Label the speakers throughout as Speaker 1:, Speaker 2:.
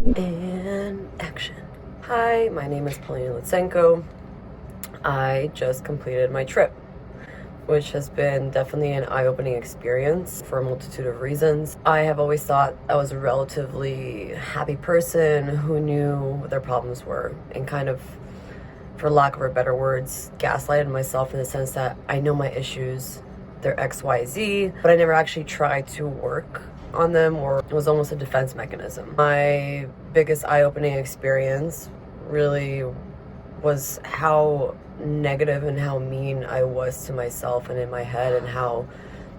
Speaker 1: And action. Hi, my name is Polina Lutsenko. I just completed my trip, which has been definitely an eye-opening experience for a multitude of reasons. I have always thought I was a relatively happy person who knew what their problems were and kind of, for lack of a better words, gaslighted myself in the sense that I know my issues, they're XYZ, but I never actually tried to work on them, or it was almost a defense mechanism. My biggest eye-opening experience really was how negative and how mean I was to myself and in my head, and how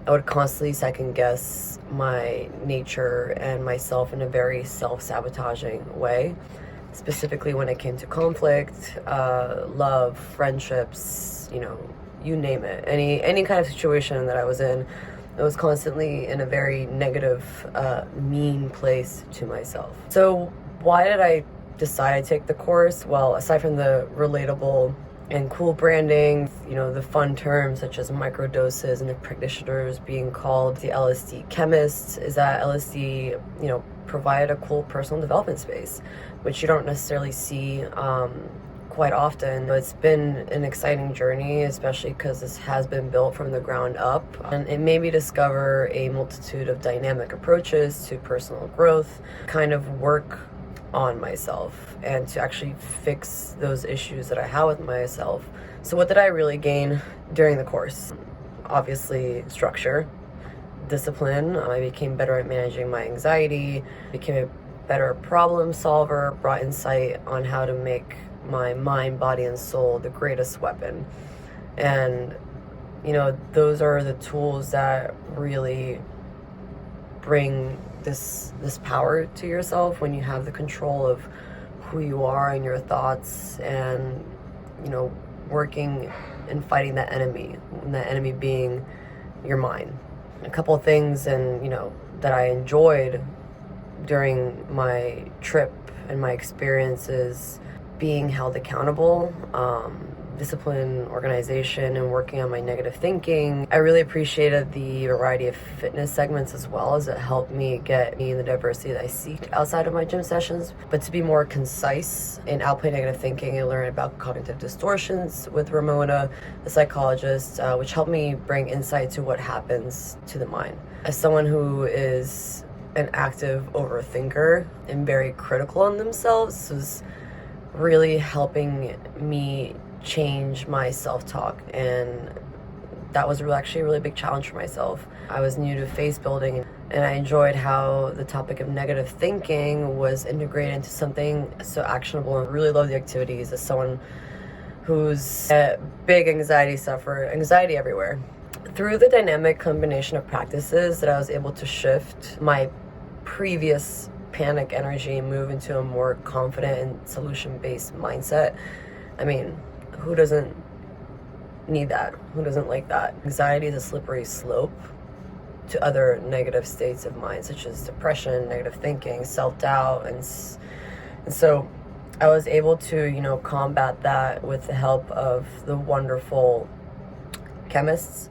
Speaker 1: I would constantly second guess my nature and myself in a very self-sabotaging way, specifically when it came to conflict, love, friendships, you name it. Any kind of situation that I was in, I was constantly in a very negative, mean place to myself. So why did I decide to take the course? Well, aside from the relatable and cool branding, the fun terms such as microdoses and the practitioners being called the LSD chemists, is that LSD, provided a cool personal development space, which you don't necessarily see quite often. It's been an exciting journey, especially because this has been built from the ground up, and it made me discover a multitude of dynamic approaches to personal growth, kind of work on myself, and to actually fix those issues that I have with myself. So what did I really gain during the course? Obviously, structure, discipline. I became better at managing my anxiety, became a better problem solver, brought insight on how to make my mind, body, and soul the greatest weapon. And those are the tools that really bring this power to yourself, when you have the control of who you are and your thoughts, and working and fighting that enemy, and that enemy being your mind. A couple of things that I enjoyed during my trip and my experiences: being held accountable, discipline, organization, and working on my negative thinking. I really appreciated the variety of fitness segments as well, as it helped me get me in the diversity that I seek outside of my gym sessions. But to be more concise in outplay negative thinking, I learned about cognitive distortions with Ramona, the psychologist, which helped me bring insight to what happens to the mind. As someone who is an active overthinker and very critical on themselves, was really helping me change my self-talk, and that was actually a really big challenge for myself. I was new to face building, and I enjoyed how the topic of negative thinking was integrated into something so actionable, and really love the activities as someone who's a big anxiety sufferer, anxiety everywhere. Through the dynamic combination of practices that I was able to shift my previous panic energy and move into a more confident and solution-based mindset. I mean, who doesn't need that? Who doesn't like that? Anxiety is a slippery slope to other negative states of mind, such as depression, negative thinking, self-doubt, and so I was able to, combat that with the help of the wonderful chemists